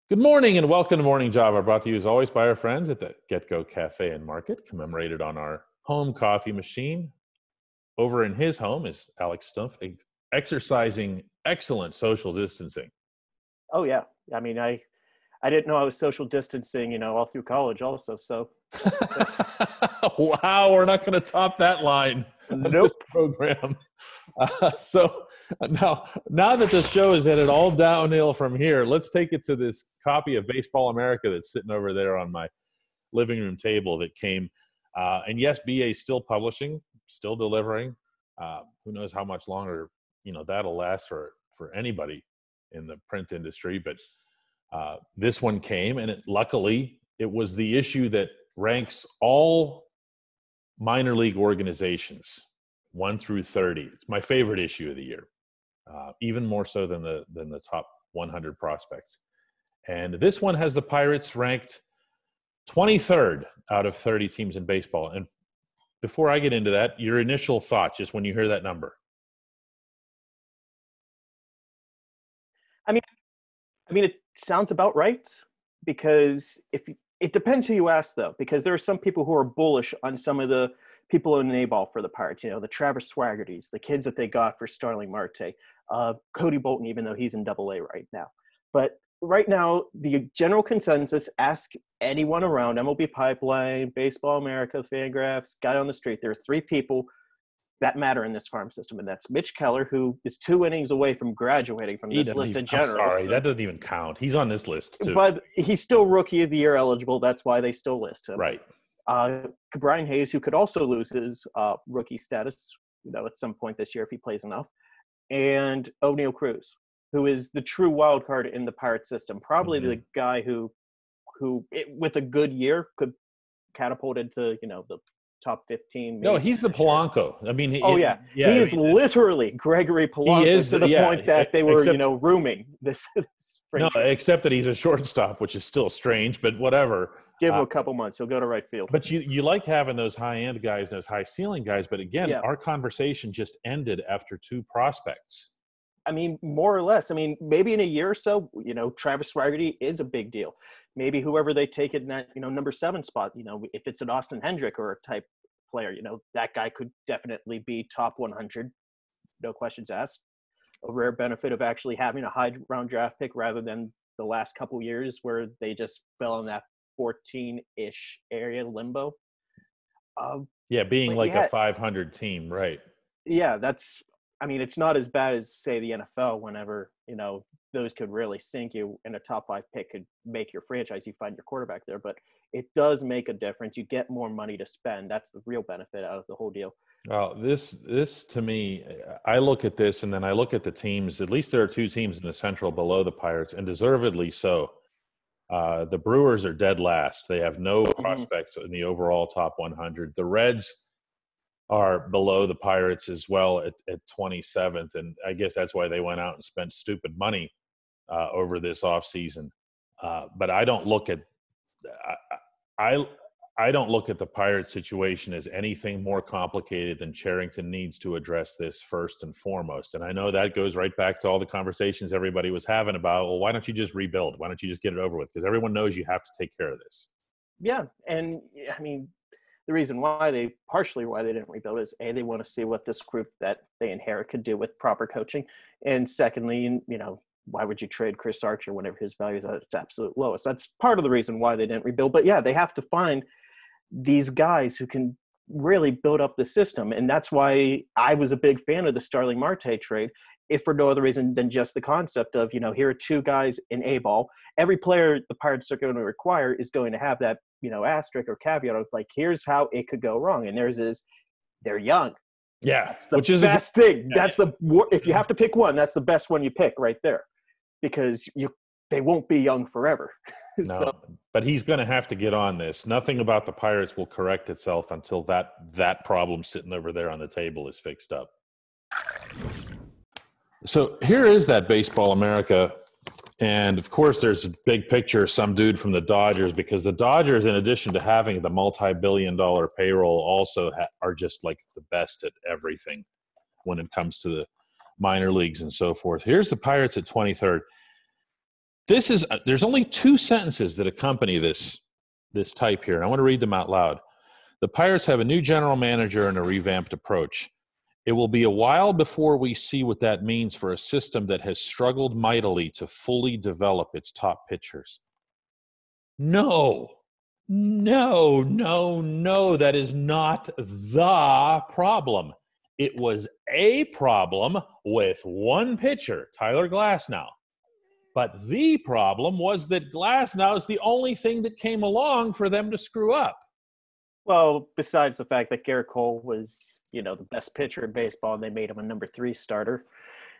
Good morning and welcome to Morning Java, brought to you as always by our friends at the Get-Go Cafe and Market, commemorated on our home coffee machine. Over in his home is Alex Stumpf, exercising excellent social distancing. Oh, yeah. I mean, I didn't know I was social distancing, all through college also. So, wow, we're not going to top that line of this program. So now that the show is headed all downhill from here, let's take it to this copy of Baseball America that's sitting over there on my living room table that came. And yes, BA is still publishing, still delivering. Who knows how much longer, that'll last for anybody in the print industry. But this one came, and luckily it was the issue that ranks all minor league organizations 1 through 30. It's my favorite issue of the year, even more so than the top 100 prospects. And this one has the Pirates ranked 23rd out of 30 teams in baseball. And before I get into that, your initial thoughts just when you hear that number. I mean, it sounds about right, because it depends who you ask, though, because there are some people who are bullish on some of the people in A-ball for the Pirates, the Travis Swaggertys, the kids that they got for Starling Marte, Cody Bolton, even though he's in Double-A right now. But right now, the general consensus, ask anyone around, MLB Pipeline, Baseball America, Fangraphs, Guy on the Street, there are 3 people that matter in this farm system, and that's Mitch Keller, who is 2 innings away from graduating from this list in general. I'm sorry, that doesn't even count. He's on this list, too. But he's still Rookie of the Year eligible. That's why they still list him. Right. Brian Hayes, who could also lose his rookie status, at some point this year if he plays enough, and O'Neal Cruz, who is the true wild card in the Pirate system. Probably the guy who with a good year could catapult into the top 15. No, he's the Polanco. I mean, he is literally Gregory Polanco. He is, to the point that they were rooming this spring. No, except that he's a shortstop, which is still strange, but whatever. Give him a couple months, he'll go to right field. But you like having those high-end guys, those high-ceiling guys, but again, our conversation just ended after 2 prospects. I mean, more or less. I mean, maybe in a year or so, Travis Swaggerty is a big deal. Maybe whoever they take in that, number 7 spot, if it's an Austin Hendrick or a type player, that guy could definitely be top 100, no questions asked. A rare benefit of actually having a high-round draft pick rather than the last couple years where they just fell in that 14-ish area limbo. Being a 500 team, right? Yeah, it's not as bad as, say, the NFL, whenever, those could really sink you, and a top 5 pick could make your franchise. You find your quarterback there, but it does make a difference. You get more money to spend. That's the real benefit out of the whole deal. Well, this to me, I look at this and then I look at the teams. At least there are 2 teams in the Central below the Pirates, and deservedly so. The Brewers are dead last. They have no prospects in the overall top 100. The Reds are below the Pirates as well at 27th, and I guess that's why they went out and spent stupid money over this offseason. But I don't look at I don't look at the Pirates situation as anything more complicated than Cherington needs to address this first and foremost. And I know that goes right back to all the conversations everybody was having about, well, why don't you just rebuild? Why don't you just get it over with? Because everyone knows you have to take care of this. Yeah, and I mean, the reason partially why they didn't rebuild is, A, they want to see what this group that they inherit could do with proper coaching. And secondly, why would you trade Chris Archer whenever his value is at its absolute lowest? That's part of the reason why they didn't rebuild. But yeah, they have to find these guys who can really build up the system. And that's why I was a big fan of the Starling Marte trade, if for no other reason than just the concept of, here are 2 guys in A-ball. Every player the Pirates are going to require is going to have that, asterisk or caveat of here's how it could go wrong. And theirs is they're young. Yeah. That's the best thing. That's if you have to pick one, that's the best one you pick right there, because they won't be young forever. No, but he's going to have to get on this. Nothing about the Pirates will correct itself until that problem sitting over there on the table is fixed up. So here is that Baseball America. And, of course, there's a big picture of some dude from the Dodgers, because the Dodgers, in addition to having the multi-billion-dollar payroll, also are just like the best at everything when it comes to the minor leagues and so forth. Here's the Pirates at 23rd. there's only 2 sentences that accompany this type here, and I want to read them out loud. The Pirates have a new general manager and a revamped approach. It will be a while before we see what that means for a system that has struggled mightily to fully develop its top pitchers. No, that is not the problem. It was a problem with one pitcher, Tyler Glasnow. But the problem was that Glasnow is the only thing that came along for them to screw up. Well, besides the fact that Garrett Cole was, the best pitcher in baseball, and they made him a number 3 starter,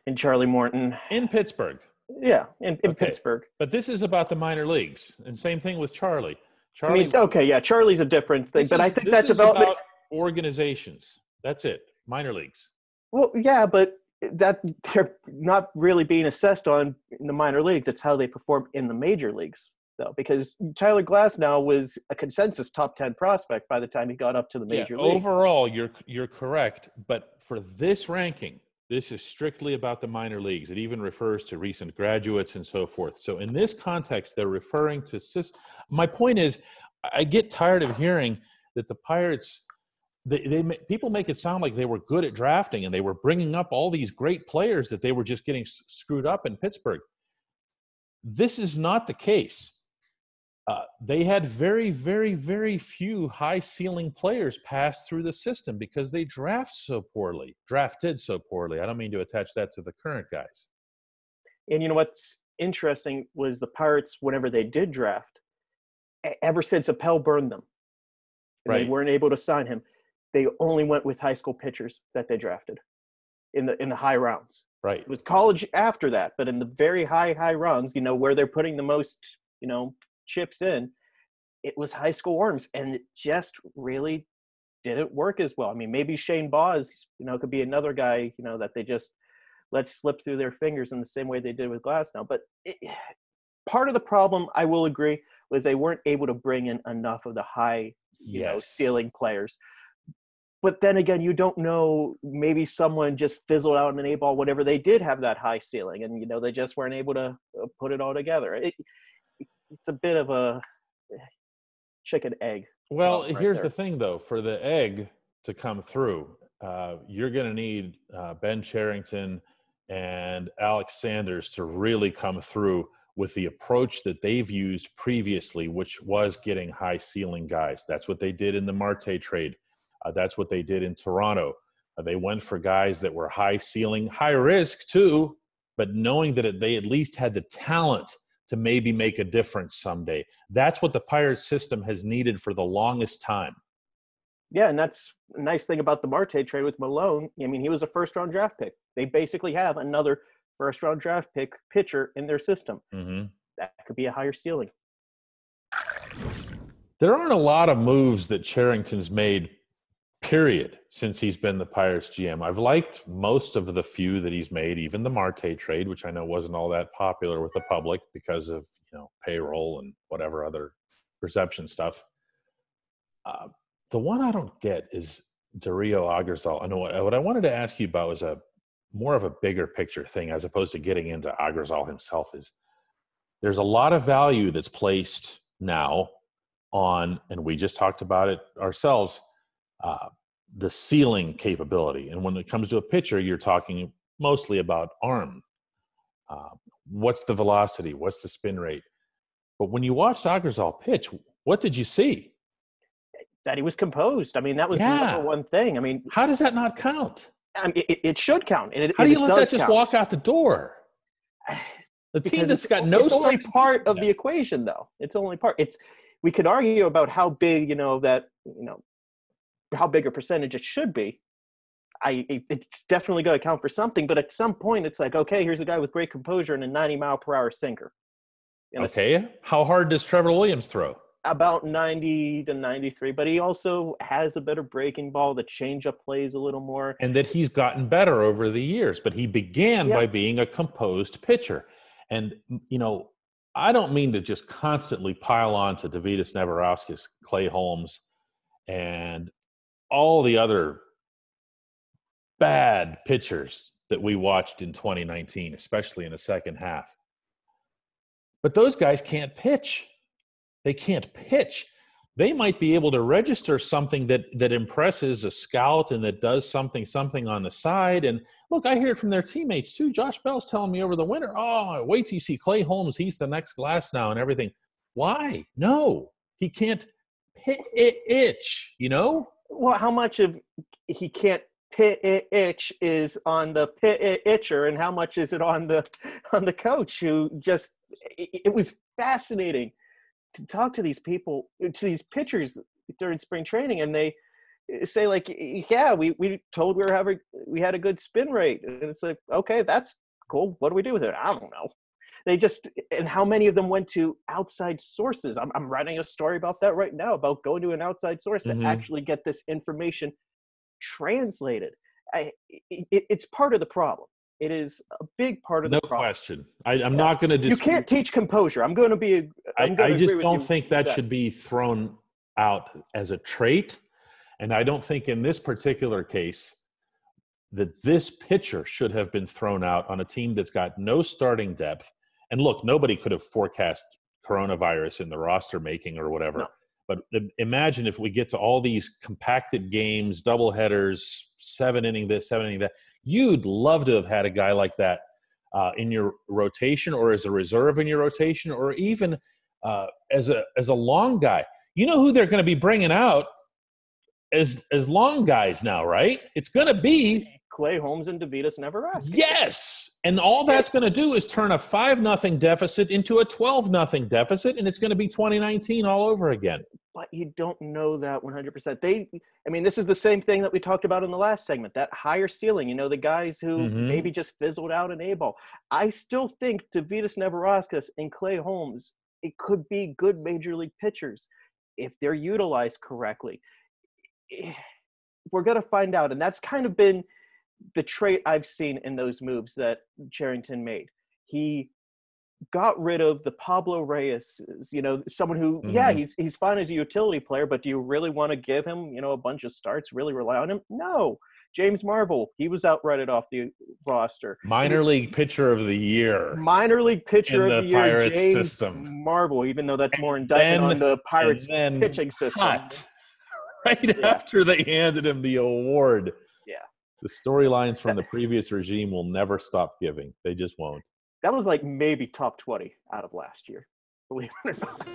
and Charlie Morton in Pittsburgh. Yeah, in Pittsburgh. But this is about the minor leagues, and same thing with Charlie. Charlie's a different thing, but I think that development about organizations. That's it, minor leagues. Well, yeah, but that they're not really being assessed on in the minor leagues. It's how they perform in the major leagues, though, because Tyler Glasnow was a consensus top 10 prospect by the time he got up to the major leagues. Overall, you're correct, but for this ranking, this is strictly about the minor leagues. It even refers to recent graduates and so forth. So in this context, they're referring to my point is, I get tired of hearing that the Pirates, people make it sound like they were good at drafting and they were bringing up all these great players that they were just getting screwed up in Pittsburgh. This is not the case. They had very, very, very few high-ceiling players pass through the system because they drafted so poorly. I don't mean to attach that to the current guys. And you know what's interesting was the Pirates, whenever they did draft, ever since Appel burned them, and they weren't able to sign him, they only went with high school pitchers that they drafted in the high rounds. Right. It was college after that, but in the very high rounds, where they're putting the most, chips in, it was high school arms, and it just really didn't work as well. I mean, maybe Shane Baz, could be another guy, that they just let slip through their fingers in the same way they did with Glasnow. But part of the problem, I will agree, was they weren't able to bring in enough of the high, ceiling players. But then again, you don't know, maybe someone just fizzled out in an A-ball, whatever. They did have that high ceiling, and, they just weren't able to put it all together. It's a bit of a chicken egg. Well, here's the thing, though. For the egg to come through, you're going to need Ben Cherington and Alex Sanders to really come through with the approach that they've used previously, which was getting high ceiling guys. That's what they did in the Marte trade. That's what they did in Toronto. They went for guys that were high ceiling, high risk too, but knowing that they at least had the talent to maybe make a difference someday. That's what the Pirates system has needed for the longest time. Yeah, and that's a nice thing about the Marte trade with Malone. I mean, he was a first-round draft pick. They basically have another first-round draft pick pitcher in their system. Mm-hmm. That could be a higher ceiling. There aren't a lot of moves that Cherington's made, period, since he's been the Pirates GM. I've liked most of the few that he's made, even the Marte trade, which I know wasn't all that popular with the public because of, payroll and whatever other perception stuff. The one I don't get is Dario Agrazal. I know what I wanted to ask you about was more of a bigger picture thing as opposed to getting into Agrazal himself. Is there's a lot of value that's placed now on, and we just talked about it ourselves, the ceiling capability. And when it comes to a pitcher, you're talking mostly about arm. What's the velocity? What's the spin rate? But when you watched Agrazal pitch, what did you see? That he was composed. I mean, that was the number one thing. I mean, how does that not count? I mean, it should count. How do you let that just walk out the door? The team that's got no. It's only part of the equation, though. It's only part. We could argue about how big, how big a percentage it should be. It's definitely going to count for something, but at some point it's like, okay, here's a guy with great composure and a 90-mile-per-hour sinker. Okay. How hard does Trevor Williams throw? About 90 to 93, but he also has a better breaking ball. The changeup plays a little more. And that he's gotten better over the years, but he began by being a composed pitcher. And, I don't mean to just constantly pile on to Davidas Neverauskas, Clay Holmes, and all the other bad pitchers that we watched in 2019, especially in the second half. But those guys can't pitch. They can't pitch. They might be able to register something that impresses a scout and that does something on the side. And look, I hear it from their teammates too. Josh Bell's telling me over the winter, oh, wait till you see Clay Holmes. He's the next Glass now and everything. Why? No, he can't pitch, you know? Well, how much of he can't pitch is on the pitcher, and how much is it on the coach who just – it was fascinating to talk to these people, to these pitchers during spring training, and they say like, yeah, we told we had a good spin rate. And it's like, okay, that's cool. What do we do with it? I don't know. They just, and how many of them went to outside sources? I'm writing a story about that right now, about going to an outside source to actually get this information translated. It's part of the problem. It is a big part of the problem. No question. I'm not going to dispute. You can't teach composure. I'm going to be. I just don't think that should be thrown out as a trait. And I don't think in this particular case that this pitcher should have been thrown out on a team that's got no starting depth. And look, nobody could have forecast coronavirus in the roster making or whatever. No. But imagine if we get to all these compacted games, double headers, 7-inning this, 7-inning that. You'd love to have had a guy like that in your rotation, or as a reserve in your rotation, or even as a long guy. You know who they're going to be bringing out as long guys now, right? It's going to be Clay Holmes and Davidas Nebraska. Yes. And all that's going to do is turn a 5-0 deficit into a 12-0 deficit, and it's going to be 2019 all over again. But you don't know that 100%. This is the same thing that we talked about in the last segment, that higher ceiling, the guys who maybe just fizzled out in A-ball. I still think Davidas Nebraska and Clay Holmes, it could be good major league pitchers if they're utilized correctly. We're going to find out, and that's kind of been the trait I've seen in those moves that Cherington made. He got rid of the Pablo Reyes, someone who, he's fine as a utility player, but do you really want to give him, a bunch of starts, really rely on him? No. James Marble, he was outrighted off the roster. Minor league pitcher of the year. Minor league pitcher of the year, Pirates James system. Marble, even though that's more indictment on the Pirates pitching system. Right after they handed him the award. Yeah. The storylines from the previous regime will never stop giving. They just won't. That was like maybe top 20 out of last year, believe it or not.